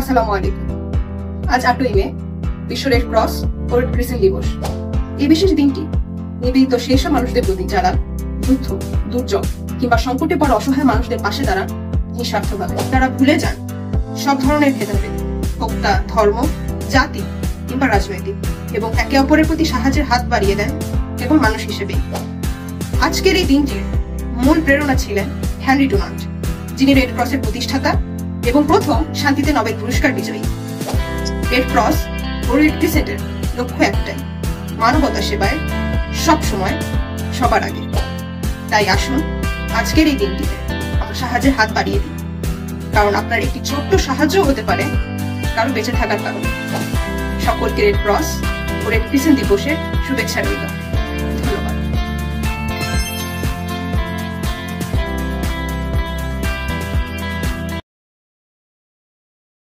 আসসালামু আলাইকুম। আজ 8ই মে বিশ্ব রেড ক্রস ও রেড ক্রিসেন্ট দিবস। এই বিশেষ দিনটি নিবেদিত সেই সব মানুষদের প্রতি যারা যুদ্ধ, দুর্যোগ কিংবা সংকটে পড়া অসহায় মানুষদের পাশে দাঁড়ান নিঃস্বার্থভাবে। তারা ভুলে যান সব ধরনের ভেদাভেদ, হোক তা ধর্ম, জাতি কিংবা রাজনৈতিক, এবং একে অপরের প্রতি সাহায্যের হাত বাড়িয়ে দেন এবং মানুষ হিসেবে। আজকের এই দিনটির মূল প্রেরণা ছিলেন হেনরি ডুনান্ট, যিনি রেড ক্রসের প্রতিষ্ঠাতা এবং প্রথম শান্তিতে নোবেল পুরস্কার বিজয়ী। রেড ক্রস ও রেড ক্রিসেন্টের লক্ষ্য একটাই, মানবতা সেবায় সব সময় সবার আগে। তাই আসুন আজকের এই দিনটিতে আমরা সাহায্যের হাত বাড়িয়ে দিই, কারণ আপনার একটি ছোট্ট সাহায্য হতে পারে কারো বেঁচে থাকার কারণে। সকলকে রেড ক্রস ও রেড ক্রিসেন্ট দিবসের শুভেচ্ছা রইল।